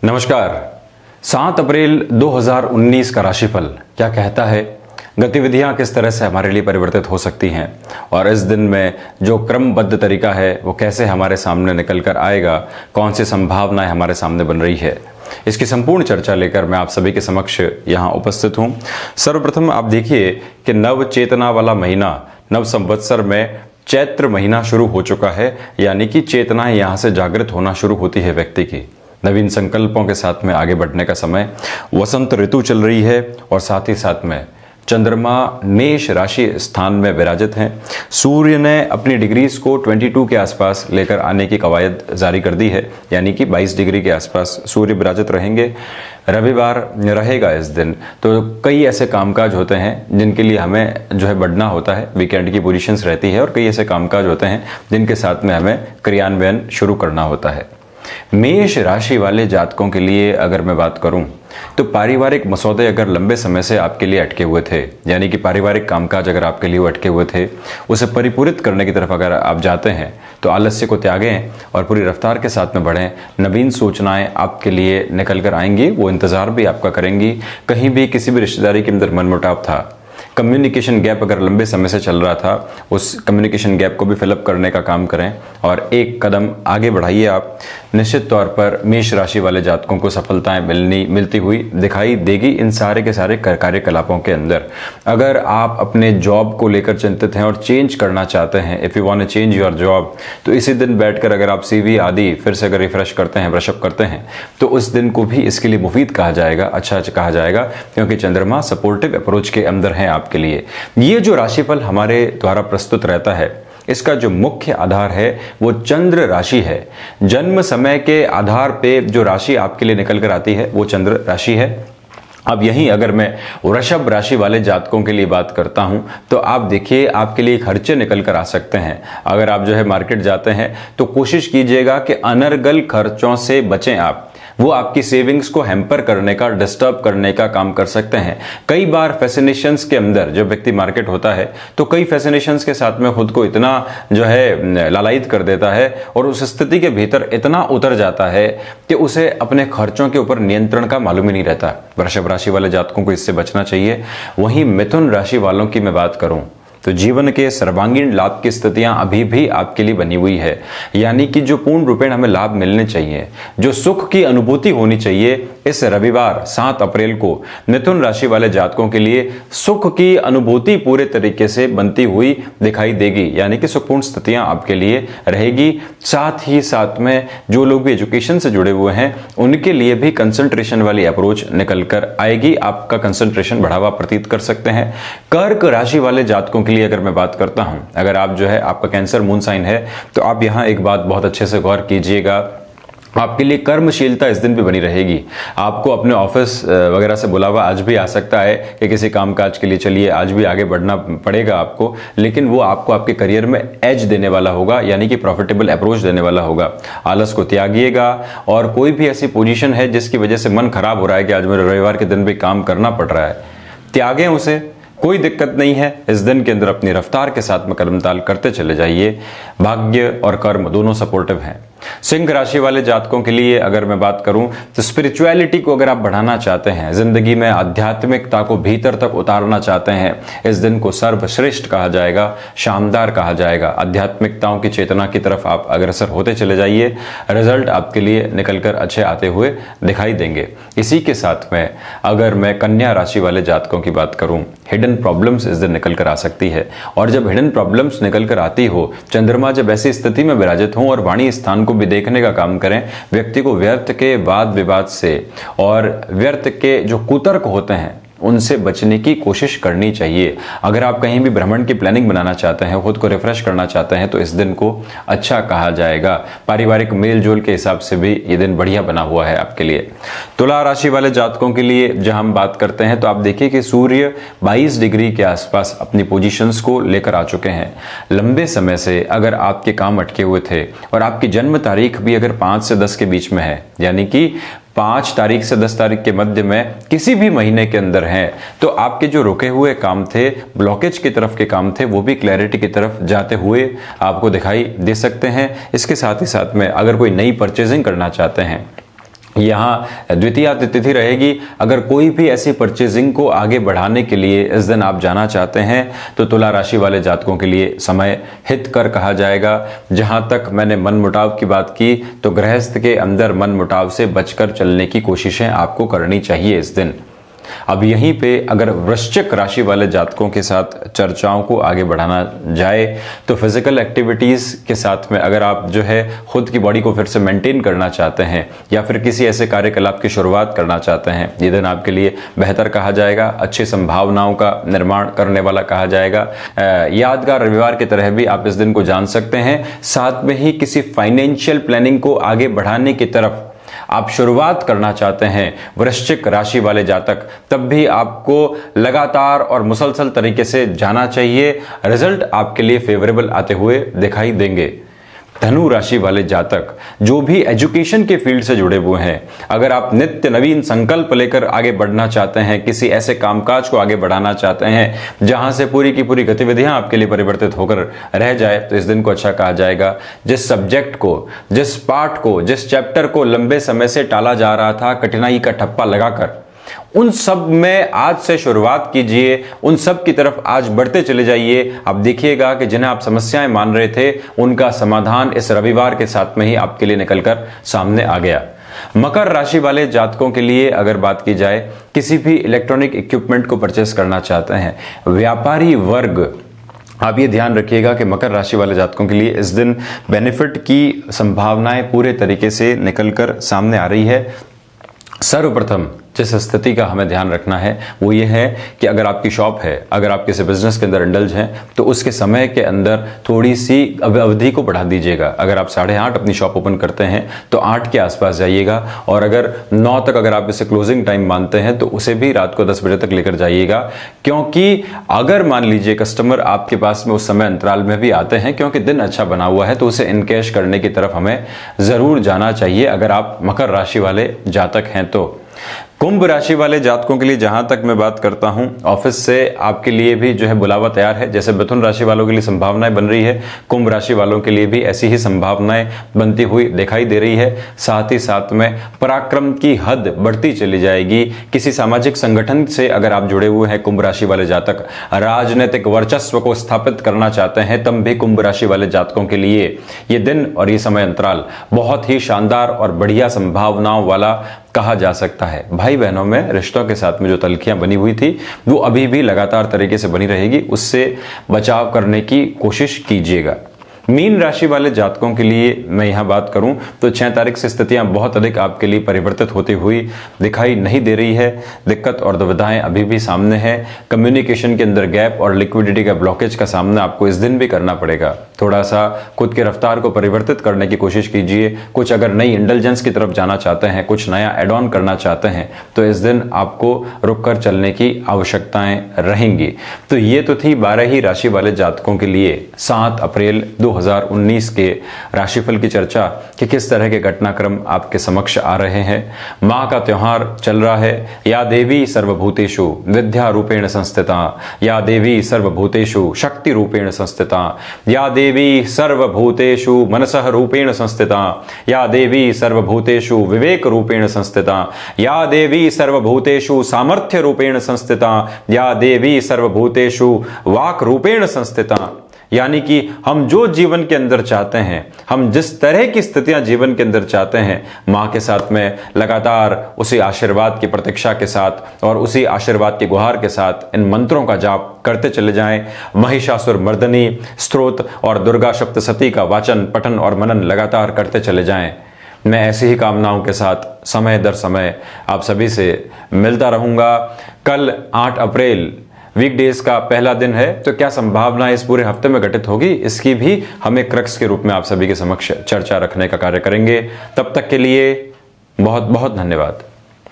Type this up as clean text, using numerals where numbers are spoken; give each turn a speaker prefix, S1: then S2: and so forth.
S1: नमस्कार। 7 अप्रैल 2019 का राशिफल क्या कहता है, गतिविधियां किस तरह से हमारे लिए परिवर्तित हो सकती हैं और इस दिन में जो क्रमबद्ध तरीका है वो कैसे हमारे सामने निकल कर आएगा, कौन सी संभावनाएं हमारे सामने बन रही है, इसकी संपूर्ण चर्चा लेकर मैं आप सभी के समक्ष यहाँ उपस्थित हूँ। सर्वप्रथम आप देखिए कि नव चेतना वाला महीना, नव संवत्सर में चैत्र महीना शुरू हो चुका है, यानी कि चेतनाएं यहाँ से जागृत होना शुरू होती है व्यक्ति की। नवीन संकल्पों के साथ में आगे बढ़ने का समय, वसंत ऋतु चल रही है और साथ ही साथ में चंद्रमा मेष राशि स्थान में विराजित हैं। सूर्य ने अपनी डिग्रीज को 22 के आसपास लेकर आने की कवायद जारी कर दी है, यानी कि 22 डिग्री के आसपास सूर्य विराजित रहेंगे। रविवार रहेगा इस दिन, तो कई ऐसे कामकाज होते हैं जिनके लिए हमें जो है बढ़ना होता है, वीकेंड की पोजीशंस रहती है और कई ऐसे कामकाज होते हैं जिनके साथ में हमें क्रियान्वयन शुरू करना होता है। मेष राशि वाले जातकों के लिए अगर मैं बात करूं तो पारिवारिक मसौदे अगर लंबे समय से आपके लिए अटके हुए थे, यानी कि पारिवारिक कामकाज अगर आपके लिए अटके हुए थे, उसे परिपूरित करने की तरफ अगर आप जाते हैं तो आलस्य को त्यागें और पूरी रफ्तार के साथ में बढ़ें। नवीन सूचनाएं आपके लिए निकल कर आएंगी, वो इंतजार भी आपका करेंगी। कहीं भी किसी भी रिश्तेदारी के अंदर मनमुटाव था, कम्युनिकेशन गैप अगर लंबे समय से चल रहा था, उस कम्युनिकेशन गैप को भी फिलअप करने का काम करें और एक कदम आगे बढ़ाइए आप। निश्चित तौर पर मेष राशि वाले जातकों को सफलताएं मिलती हुई दिखाई देगी इन सारे के सारे कार्यकलापों के अंदर। अगर आप अपने जॉब को लेकर चिंतित हैं और चेंज करना चाहते हैं, if you want to change your job, तो इसी दिन बैठकर अगर आप CV आदि फिर से अगर रिफ्रेश करते हैं, ब्रशअप करते हैं, तो उस दिन को भी इसके लिए मुफीद कहा जाएगा, अच्छा कहा जाएगा, क्योंकि चंद्रमा सपोर्टिव अप्रोच के अंदर है आपके लिए। ये जो राशिफल हमारे द्वारा प्रस्तुत रहता है, इसका जो मुख्य आधार है वो चंद्र राशि है। जन्म समय के आधार पे जो राशि आपके लिए निकल कर आती है वो चंद्र राशि है। अब यहीं अगर मैं वृषभ राशि वाले जातकों के लिए बात करता हूं तो आप देखिए आपके लिए खर्चे निकल कर आ सकते हैं। अगर आप जो है मार्केट जाते हैं तो कोशिश कीजिएगा कि अनर्गल खर्चों से बचें आप, वो आपकी सेविंग्स को हैम्पर करने का, डिस्टर्ब करने का काम कर सकते हैं। कई बार फैसिनेशंस के अंदर जब व्यक्ति मार्केट होता है तो कई फैसिनेशंस के साथ में खुद को इतना जो है लालायित कर देता है और उस स्थिति के भीतर इतना उतर जाता है कि उसे अपने खर्चों के ऊपर नियंत्रण का मालूम ही नहीं रहता। वृषभ राशि वाले जातकों को इससे बचना चाहिए। वहीं मिथुन राशि वालों की मैं बात करूं तो जीवन के सर्वांगीण लाभ की स्थितियां अभी भी आपके लिए बनी हुई है, यानी कि जो पूर्ण रूपेण हमें लाभ मिलने चाहिए, जो सुख की अनुभूति होनी चाहिए, इस रविवार 7 अप्रैल को मिथुन राशि वाले जातकों के लिए सुख की अनुभूति पूरे तरीके से बनती हुई दिखाई देगी, यानी कि सुखपूर्ण स्थितियां आपके लिए रहेगी। साथ ही साथ में जो लोग भी एजुकेशन से जुड़े हुए हैं उनके लिए भी कंसंट्रेशन वाली अप्रोच निकल कर आएगी, आपका कंसंट्रेशन बढ़ावा प्रतीत कर सकते हैं। कर्क राशि वाले जातकों के लिए अगर मैं बात करता हूं, अगर आप जो है आपका कैंसर मून साइन है तो आप यहां एक बात बहुत अच्छे से गौर कीजिएगा, आपके लिए कर्मशीलता इस दिन भी बनी रहेगी। आपको अपने ऑफिस वगैरह से बुलावा आज भी आ सकता है कि किसी कामकाज के लिए चलिए, आज भी आगे बढ़ना पड़ेगा आपको, लेकिन वो आपको आपके करियर में एज देने वाला होगा, यानी कि प्रॉफिटेबल अप्रोच देने वाला होगा। आलस को त्यागिएगा और कोई भी ऐसी पोजीशन है जिसकी वजह से मन खराब हो रहा है कि आज मेरे रविवार के दिन भी काम करना पड़ रहा है, त्यागें उसे, कोई दिक्कत नहीं है। इस दिन के अंदर अपनी रफ्तार के साथ में कदमताल करते चले जाइए। भाग्य और कर्म दोनों सपोर्टिव हैं। सिंह राशि वाले जातकों के लिए अगर मैं बात करूं तो स्पिरिचुअलिटी को अगर आप बढ़ाना चाहते हैं, जिंदगी में आध्यात्मिकता को भीतर तक उतारना चाहते हैं, इस दिन को सर्वश्रेष्ठ कहा जाएगा, शानदार कहा जाएगा। आध्यात्मिकताओं की चेतना की तरफ आप अग्रसर होते चले जाइए, रिजल्ट आपके लिए निकलकर अच्छे आते हुए दिखाई देंगे। इसी के साथ में अगर मैं कन्या राशि वाले जातकों की बात करूं, हिडन प्रॉब्लम्स इस दिन निकल कर आ सकती है और जब हिडन प्रॉब्लम्स निकल कर आती हो, चंद्रमा जब ऐसी स्थिति में विराजित हो और वाणी स्थान को भी देखने का काम करें, व्यक्ति को व्यर्थ के वाद विवाद से और व्यर्थ के जो कुतर्क होते हैं उनसे बचने की कोशिश करनी चाहिए। अगर आप कहीं भी भ्रमण की प्लानिंग बनाना चाहते हैं, खुद को रिफ्रेश करना चाहते हैं, तो इस दिन को अच्छा कहा जाएगा। पारिवारिक मेल जोल के हिसाब से भी ये दिन बढ़िया बना हुआ है आपके लिए। तुला राशि वाले जातकों के लिए जहां हम बात करते हैं तो आप देखिए कि सूर्य 22 डिग्री के आसपास अपनी पोजीशंस को लेकर आ चुके हैं। लंबे समय से अगर आपके काम अटके हुए थे और आपकी जन्म तारीख भी अगर 5 से 10 के बीच में है, यानी कि 5 तारीख से 10 तारीख के मध्य में किसी भी महीने के अंदर हैं, तो आपके जो रुके हुए काम थे, ब्लॉकेज की तरफ के काम थे, वो भी क्लैरिटी की तरफ जाते हुए आपको दिखाई दे सकते हैं। इसके साथ ही साथ में अगर कोई नई परचेजिंग करना चाहते हैं यहाँ द्वितीया तिथि रहेगी। अगर कोई भी ऐसी परचेजिंग को आगे बढ़ाने के लिए इस दिन आप जाना चाहते हैं तो तुला राशि वाले जातकों के लिए समय हितकर कहा जाएगा। जहां तक मैंने मनमुटाव की बात की तो गृहस्थ के अंदर मनमुटाव से बचकर चलने की कोशिशें आपको करनी चाहिए इस दिन। अब यहीं पे अगर वृश्चिक राशि वाले जातकों के साथ चर्चाओं को आगे बढ़ाना जाए तो फिजिकल एक्टिविटीज के साथ में अगर आप जो है खुद की बॉडी को फिर से मेंटेन करना चाहते हैं या फिर किसी ऐसे कार्यकलाप की शुरुआत करना चाहते हैं, ये दिन आपके लिए बेहतर कहा जाएगा। अच्छी संभावनाओं का निर्माण करने वाला कहा जाएगा। यादगार रविवार की तरह भी आप इस दिन को जान सकते हैं। साथ में ही किसी फाइनेंशियल प्लानिंग को आगे बढ़ाने की तरफ आप शुरुआत करना चाहते हैं वृश्चिक राशि वाले जातक, तब भी आपको लगातार और मुसलसल तरीके से जाना चाहिए। रिजल्ट आपके लिए फेवरेबल आते हुए दिखाई देंगे। धनु राशि वाले जातक जो भी एजुकेशन के फील्ड से जुड़े हुए हैं, अगर आप नित्य नवीन संकल्प लेकर आगे बढ़ना चाहते हैं, किसी ऐसे कामकाज को आगे बढ़ाना चाहते हैं जहां से पूरी की पूरी गतिविधियां आपके लिए परिवर्तित होकर रह जाए, तो इस दिन को अच्छा कहा जाएगा। जिस सब्जेक्ट को, जिस पार्ट को, जिस चैप्टर को लंबे समय से टाला जा रहा था, कठिनाई का ठप्पा लगाकर, उन सब में आज से शुरुआत कीजिए। उन सब की तरफ आज बढ़ते चले जाइए। आप देखिएगा कि जिन्हें आप समस्याएं मान रहे थे उनका समाधान इस रविवार के साथ में ही आपके लिए निकलकर सामने आ गया। मकर राशि वाले जातकों के लिए अगर बात की जाए, किसी भी इलेक्ट्रॉनिक इक्विपमेंट को परचेस करना चाहते हैं, व्यापारी वर्ग, आप ये ध्यान रखिएगा कि मकर राशि वाले जातकों के लिए इस दिन बेनिफिट की संभावनाएं पूरे तरीके से निकलकर सामने आ रही है। सर्वप्रथम जिस स्थिति का हमें ध्यान रखना है वो ये है कि अगर आपकी शॉप है, अगर आप किसी बिजनेस के अंदर इंडल्ज हैं, तो उसके समय के अंदर थोड़ी सी अवधि को बढ़ा दीजिएगा। अगर आप 8:30 अपनी शॉप ओपन करते हैं तो 8 के आसपास जाइएगा, और अगर 9 तक अगर आप इसे क्लोजिंग टाइम मानते हैं तो उसे भी रात को 10 बजे तक लेकर जाइएगा। क्योंकि अगर मान लीजिए कस्टमर आपके पास में उस समय अंतराल में भी आते हैं, क्योंकि दिन अच्छा बना हुआ है, तो उसे इनकैश करने की तरफ हमें जरूर जाना चाहिए अगर आप मकर राशि वाले जातक हैं तो। कुंभ राशि वाले जातकों के लिए जहां तक मैं बात करता हूं, ऑफिस से आपके लिए भी जो है बुलावा तैयार है। जैसे मिथुन राशि वालों के लिए संभावनाएं बन रही है, कुंभ राशि वालों के लिए भी ऐसी ही संभावनाएं बनती हुई दिखाई दे रही है। साथ ही साथ में पराक्रम की हद बढ़ती चली जाएगी। किसी सामाजिक संगठन से अगर आप जुड़े हुए हैं कुंभ राशि वाले जातक, राजनीतिक वर्चस्व को स्थापित करना चाहते हैं, तब भी कुंभ राशि वाले जातकों के लिए ये दिन और ये समय अंतराल बहुत ही शानदार और बढ़िया संभावनाओं वाला कहा जा सकता है। भाई बहनों में रिश्तों के साथ में जो तल्खियां बनी हुई थी वो अभी भी लगातार तरीके से बनी रहेगी, उससे बचाव करने की कोशिश कीजिएगा। मीन राशि वाले जातकों के लिए मैं यहां बात करूं तो 6 तारीख से स्थितियां बहुत अधिक आपके लिए परिवर्तित होती हुई दिखाई नहीं दे रही है। दिक्कत और दुविधाएं अभी भी सामने हैं। कम्युनिकेशन के अंदर गैप और लिक्विडिटी का ब्लॉकेज का सामना आपको इस दिन भी करना पड़ेगा। थोड़ा सा खुद की रफ्तार को परिवर्तित करने की कोशिश कीजिए। कुछ अगर नई इंटेलिजेंस की तरफ जाना चाहते हैं, कुछ नया एड ऑन करना चाहते हैं, तो इस दिन आपको रुककर चलने की आवश्यकताएं रहेंगी। तो ये तो थी 12 ही राशि वाले जातकों के लिए 7 अप्रैल 2019 के राशिफल की चर्चा कि किस तरह के घटनाक्रम आपके समक्ष आ रहे हैं। मां का त्योहार चल रहा है। या देवी सर्वभूतेषु विद्या रूपेण संस्थिता, या देवी सर्वभूतेषु शक्ति रूपेण संस्थिता, या देवी सर्वभूतेषु मनसः रूपेण संस्थिता, या देवी सर्वभूतेषु विवेक रूपेण संस्थिता, या देवी सर्वभूतेषु सामर्थ्य रूपेण संस्थिता, या देवी सर्वभूतेषु वाक रूपेण संस्थिता। यानी कि हम जो जीवन के अंदर चाहते हैं, हम जिस तरह की स्थितियां जीवन के अंदर चाहते हैं, मां के साथ में लगातार उसी आशीर्वाद की प्रतीक्षा के साथ और उसी आशीर्वाद की गुहार के साथ इन मंत्रों का जाप करते चले जाएं। महिषासुर मर्दनी स्तोत्र और दुर्गा सप्तशती का वाचन, पठन और मनन लगातार करते चले जाएं। मैं ऐसी ही कामनाओं के साथ समय दर समय आप सभी से मिलता रहूंगा। कल 8 अप्रैल वीकडेज का पहला दिन है, तो क्या संभावना इस पूरे हफ्ते में घटित होगी, इसकी भी हमें क्रक्स के रूप में आप सभी के समक्ष चर्चा रखने का कार्य करेंगे। तब तक के लिए बहुत बहुत धन्यवाद।